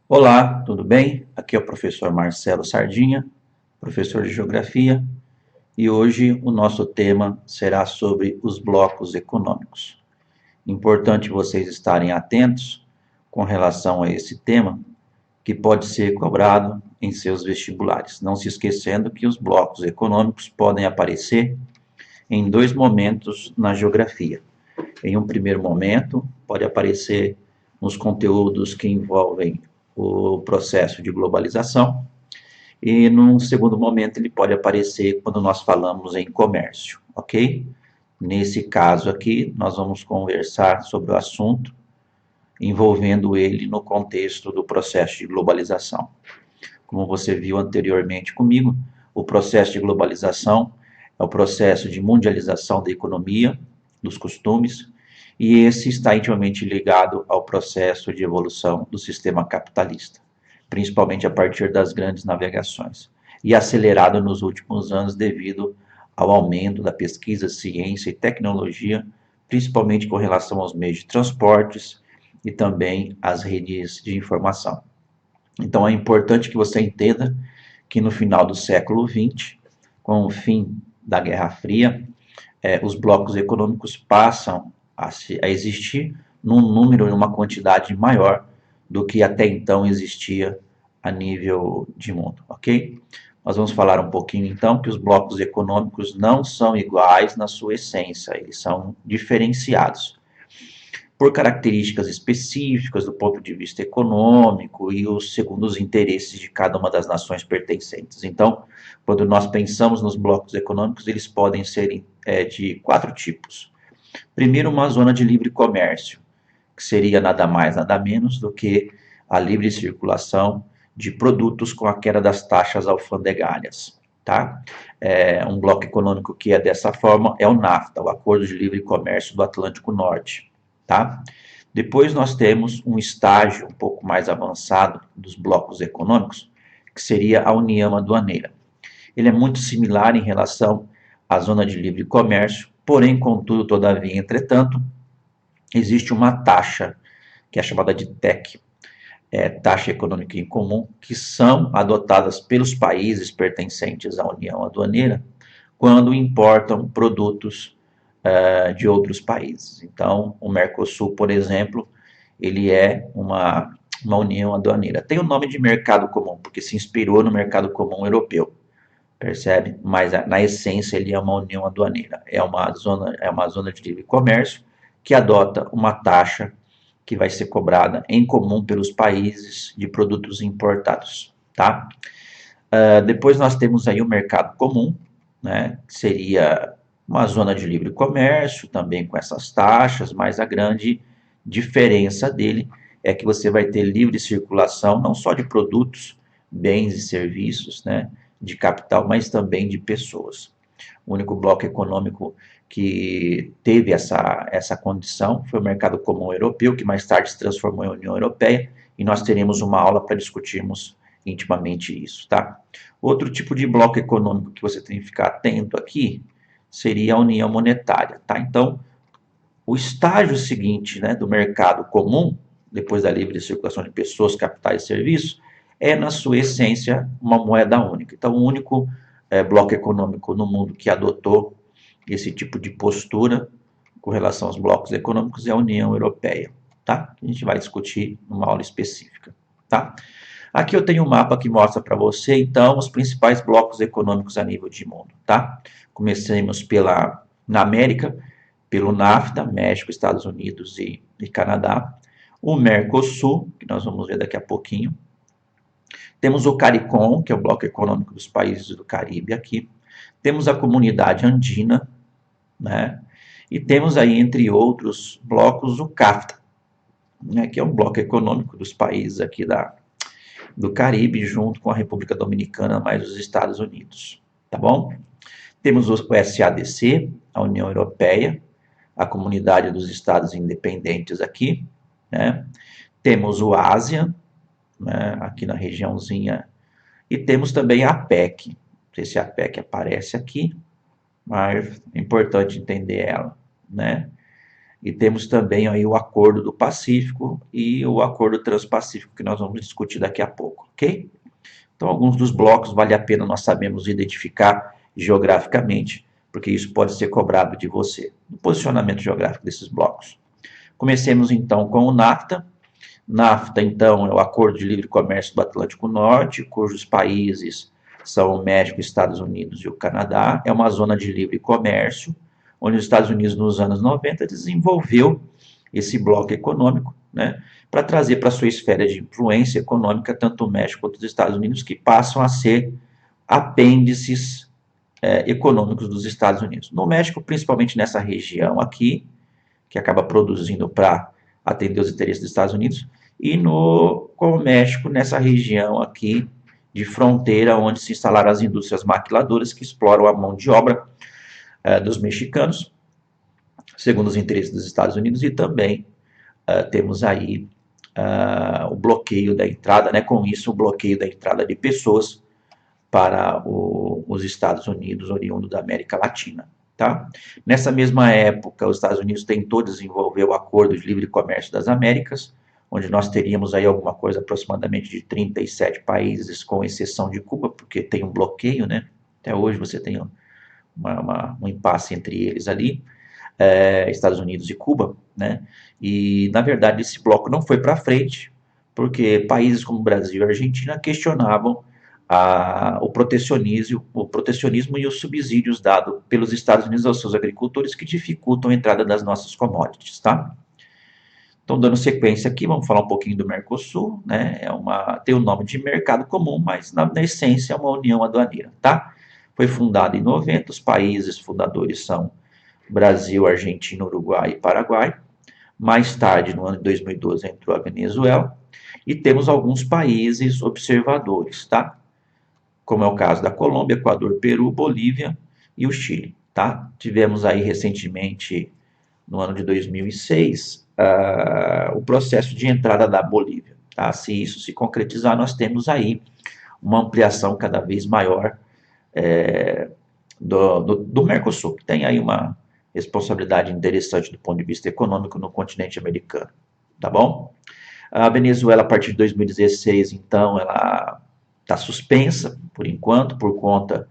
Olá, tudo bem? Aqui é o professor Marcelo Sardinha, professor de Geografia, e hoje o nosso tema será sobre os blocos econômicos. Importante vocês estarem atentos com relação a esse tema, que pode ser cobrado em seus vestibulares. Não se esquecendo que os blocos econômicos podem aparecer em dois momentos na geografia. Em um primeiro momento, pode aparecer nos conteúdos que envolvem o processo de globalização, e num segundo momento ele pode aparecer quando nós falamos em comércio, ok? Nesse caso aqui, nós vamos conversar sobre o assunto envolvendo ele no contexto do processo de globalização. Como você viu anteriormente comigo, o processo de globalização é o processo de mundialização da economia, dos costumes, e esse está intimamente ligado ao processo de evolução do sistema capitalista, principalmente a partir das grandes navegações, e acelerado nos últimos anos devido ao aumento da pesquisa, ciência e tecnologia, principalmente com relação aos meios de transportes e também às redes de informação. Então é importante que você entenda que no final do século XX, com o fim da Guerra Fria, os blocos econômicos passam a existir num número e uma quantidade maior do que até então existia a nível de mundo, ok? Nós vamos falar um pouquinho então que os blocos econômicos não são iguais na sua essência, eles são diferenciados por características específicas do ponto de vista econômico e segundo os interesses de cada uma das nações pertencentes. Então, quando nós pensamos nos blocos econômicos, eles podem ser de quatro tipos. Primeiro, uma zona de livre comércio, que seria nada mais, nada menos do que a livre circulação de produtos com a queda das taxas alfandegárias. Tá? Um bloco econômico que é dessa forma é o NAFTA, o Acordo de Livre Comércio do Atlântico Norte. Tá? Depois nós temos um estágio um pouco mais avançado dos blocos econômicos, que seria a União Aduaneira. Ele é muito similar em relação à zona de livre comércio, porém, contudo, todavia, entretanto, existe uma taxa, que é chamada de TEC, taxa econômica em comum, que são adotadas pelos países pertencentes à União Aduaneira quando importam produtos de outros países. Então, o Mercosul, por exemplo, ele é uma união aduaneira. Tem o nome de mercado comum, porque se inspirou no mercado comum europeu, percebe? Mas na essência ele é uma união aduaneira. É uma zona de livre comércio que adota uma taxa que vai ser cobrada em comum pelos países de produtos importados, tá? Depois nós temos aí o mercado comum, né, que seria uma zona de livre comércio, também com essas taxas, mas a grande diferença dele é que você vai ter livre circulação, não só de produtos, bens e serviços, né, de capital, mas também de pessoas. O único bloco econômico que teve essa condição foi o mercado comum europeu, que mais tarde se transformou em União Europeia, e nós teremos uma aula para discutirmos intimamente isso, tá? Outro tipo de bloco econômico que você tem que ficar atento aqui seria a união monetária, tá? Então, o estágio seguinte, né, do mercado comum, depois da livre circulação de pessoas, capitais e serviços, é, na sua essência, uma moeda única. Então, o único bloco econômico no mundo que adotou esse tipo de postura com relação aos blocos econômicos é a União Europeia, tá? A gente vai discutir numa aula específica, tá? Aqui eu tenho um mapa que mostra para você, então, os principais blocos econômicos a nível de mundo, tá? Comecemos na América, pelo NAFTA, México, Estados Unidos e Canadá. O Mercosul, que nós vamos ver daqui a pouquinho. Temos o CARICOM, que é o bloco econômico dos países do Caribe aqui. Temos a Comunidade Andina, né? E temos aí, entre outros blocos, o CAFTA, né? Que é um bloco econômico dos países aqui do Caribe, junto com a República Dominicana, mais os Estados Unidos, tá bom? Temos o SADC, a União Europeia, a Comunidade dos Estados Independentes aqui, né? Temos o Ásia, né? Aqui na regiãozinha, e temos também a APEC, não sei se a APEC aparece aqui, mas é importante entender ela, né? E temos também aí o Acordo do Pacífico e o Acordo Transpacífico, que nós vamos discutir daqui a pouco, ok? Então, alguns dos blocos vale a pena nós sabemos identificar geograficamente, porque isso pode ser cobrado de você, o posicionamento geográfico desses blocos. Comecemos então com o NAFTA. NAFTA, então, é o Acordo de Livre Comércio do Atlântico Norte, cujos países são o México, Estados Unidos e o Canadá. É uma zona de livre comércio, onde os Estados Unidos, nos anos 90, desenvolveu esse bloco econômico, né, para trazer para sua esfera de influência econômica tanto o México quanto os Estados Unidos, que passam a ser apêndices econômicos dos Estados Unidos. No México, principalmente nessa região aqui, que acaba produzindo para atender os interesses dos Estados Unidos, e com o México nessa região aqui de fronteira, onde se instalaram as indústrias maquiladoras que exploram a mão de obra dos mexicanos, segundo os interesses dos Estados Unidos, e também temos aí o bloqueio da entrada, né, com isso o bloqueio da entrada de pessoas para os Estados Unidos, oriundo da América Latina. Tá? Nessa mesma época, os Estados Unidos tentou desenvolver o Acordo de Livre Comércio das Américas, onde nós teríamos aí alguma coisa aproximadamente de 37 países, com exceção de Cuba, porque tem um bloqueio, né? Até hoje você tem um impasse entre eles ali, Estados Unidos e Cuba, né? E, na verdade, esse bloco não foi para frente, porque países como Brasil e Argentina questionavam o protecionismo e os subsídios dados pelos Estados Unidos aos seus agricultores que dificultam a entrada das nossas commodities, tá? Então, dando sequência aqui, vamos falar um pouquinho do Mercosul, né? Tem o nome de mercado comum, mas na essência é uma união aduaneira, tá? Foi fundado em 90, os países fundadores são Brasil, Argentina, Uruguai e Paraguai. Mais tarde, no ano de 2012, entrou a Venezuela. E temos alguns países observadores, tá? Como é o caso da Colômbia, Equador, Peru, Bolívia e o Chile, tá? Tivemos aí recentemente, no ano de 2006, o processo de entrada da Bolívia, tá? Se isso se concretizar, nós temos aí uma ampliação cada vez maior do Mercosul, que tem aí uma responsabilidade interessante do ponto de vista econômico no continente americano, tá bom? A Venezuela, a partir de 2016, então, ela está suspensa, por enquanto, por conta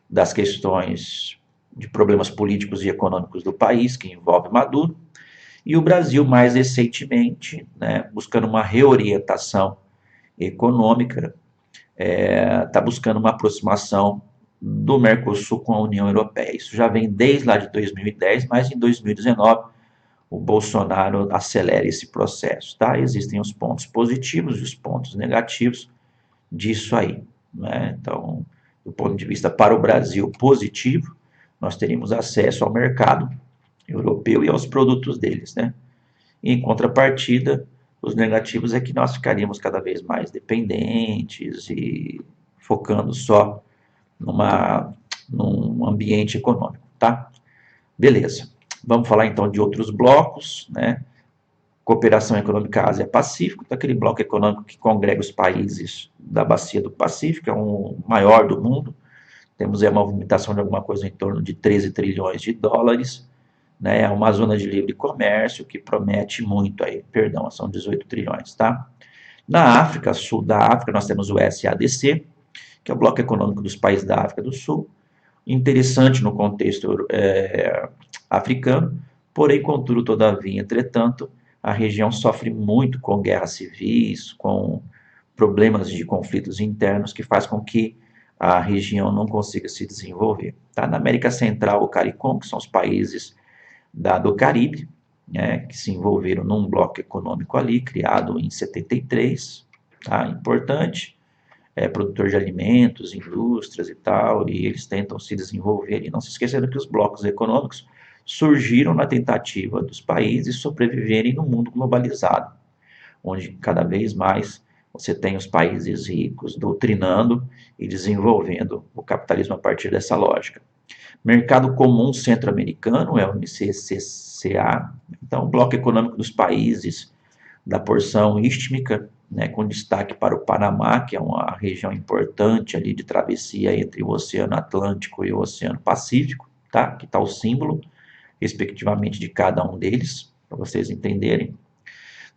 das questões de problemas políticos e econômicos do país, que envolve Maduro, e o Brasil, mais recentemente, né, buscando uma reorientação econômica, está buscando uma aproximação do Mercosul com a União Europeia. Isso já vem desde lá de 2010, mas em 2019 o Bolsonaro acelera esse processo, tá? Existem os pontos positivos e os pontos negativos disso aí, né? Então, do ponto de vista para o Brasil positivo, nós teríamos acesso ao mercado europeu e aos produtos deles, né? E, em contrapartida, os negativos é que nós ficaríamos cada vez mais dependentes e focando só num ambiente econômico, tá? Beleza. Vamos falar então de outros blocos, né? Cooperação Econômica Ásia-Pacífico, aquele bloco econômico que congrega os países da bacia do Pacífico, é o maior do mundo. Temos aí uma movimentação de alguma coisa em torno de 13 trilhões de dólares, né? É uma zona de livre comércio que promete muito aí, perdão, são 18 trilhões, tá? Na África, sul da África, nós temos o SADC, que é o bloco econômico dos países da África do Sul, interessante no contexto africano, porém, contudo, todavia, entretanto, a região sofre muito com guerras civis, com problemas de conflitos internos, que faz com que a região não consiga se desenvolver. Tá? Na América Central, o CARICOM, que são os países do Caribe, né, que se envolveram num bloco econômico ali, criado em 73, tá? Importante, produtor de alimentos, indústrias e tal, e eles tentam se desenvolver, e não se esquecendo que os blocos econômicos surgiram na tentativa dos países sobreviverem no mundo globalizado, onde cada vez mais você tem os países ricos doutrinando e desenvolvendo o capitalismo a partir dessa lógica. Mercado Comum Centro-Americano é o MCCCA, então o bloco econômico dos países da porção istmica, né, com destaque para o Panamá, que é uma região importante ali de travessia entre o Oceano Atlântico e o Oceano Pacífico, tá? Que está o símbolo, respectivamente, de cada um deles. para vocês entenderem.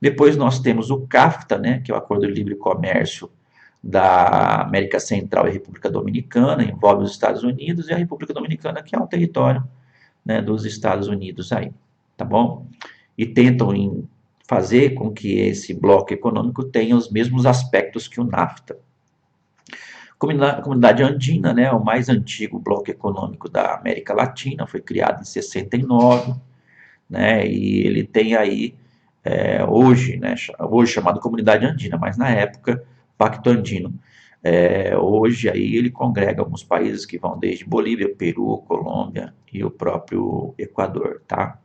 Depois nós temos o CAFTA, né, que é o Acordo de Livre Comércio da América Central e República Dominicana, envolve os Estados Unidos e a República Dominicana, que é um território, né, dos Estados Unidos aí, tá bom? E tentam fazer com que esse bloco econômico tenha os mesmos aspectos que o NAFTA. Comunidade Andina, né, o mais antigo bloco econômico da América Latina, foi criado em 69, né, e ele tem aí, hoje, né, hoje chamado Comunidade Andina, mas na época, Pacto Andino. Hoje aí ele congrega alguns países que vão desde Bolívia, Peru, Colômbia e o próprio Equador, tá?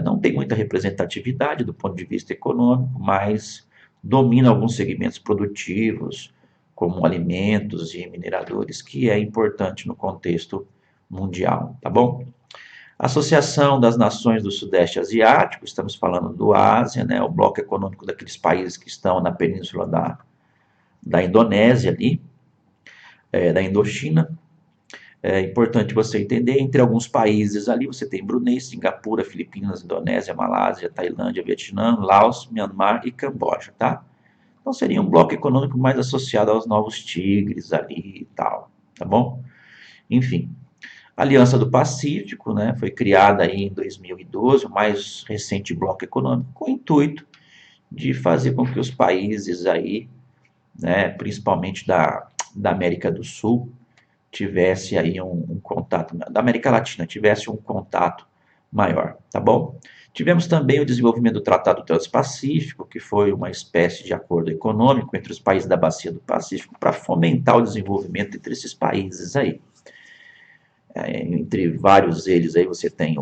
Não tem muita representatividade do ponto de vista econômico, mas domina alguns segmentos produtivos, como alimentos e mineradores, que é importante no contexto mundial, tá bom? Associação das Nações do Sudeste Asiático, estamos falando do Ásia, né, o bloco econômico daqueles países que estão na península da Indonésia ali, da Indochina. É importante você entender, entre alguns países ali, você tem Brunei, Singapura, Filipinas, Indonésia, Malásia, Tailândia, Vietnã, Laos, Myanmar e Camboja, tá? Então seria um bloco econômico mais associado aos novos tigres ali e tal, tá bom? Enfim, a Aliança do Pacífico, né, foi criada aí em 2012, o mais recente bloco econômico, com o intuito de fazer com que os países aí, né, principalmente da América do Sul, tivesse aí um contato, da América Latina, tivesse um contato maior, tá bom? Tivemos também o desenvolvimento do Tratado Transpacífico, que foi uma espécie de acordo econômico entre os países da Bacia do Pacífico para fomentar o desenvolvimento entre esses países aí. Entre vários eles aí você tem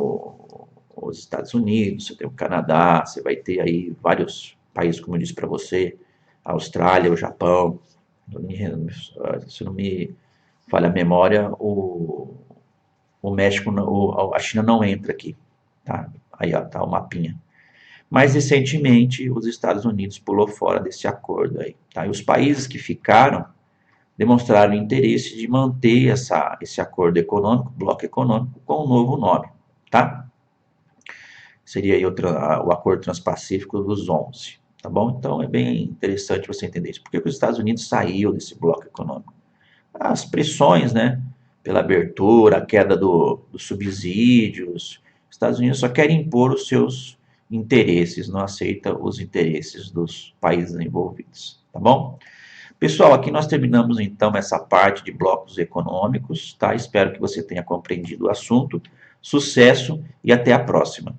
os Estados Unidos, você tem o Canadá, você vai ter aí vários países, como eu disse para você, a Austrália, o Japão, se não me falha a memória, o México, a China não entra aqui, tá? Aí ó, tá o mapinha. Mais recentemente, os Estados Unidos pulou fora desse acordo aí, tá? E os países que ficaram demonstraram interesse de manter esse acordo econômico, bloco econômico, com um novo nome, tá? Seria aí o Acordo Transpacífico dos 11, tá bom? Então é bem interessante você entender isso. Por que os Estados Unidos saiu desse bloco econômico? As pressões, né, pela abertura, a queda dos subsídios. Os Estados Unidos só querem impor os seus interesses, não aceita os interesses dos países envolvidos, tá bom? Pessoal, aqui nós terminamos então essa parte de blocos econômicos, tá? Espero que você tenha compreendido o assunto. Sucesso e até a próxima.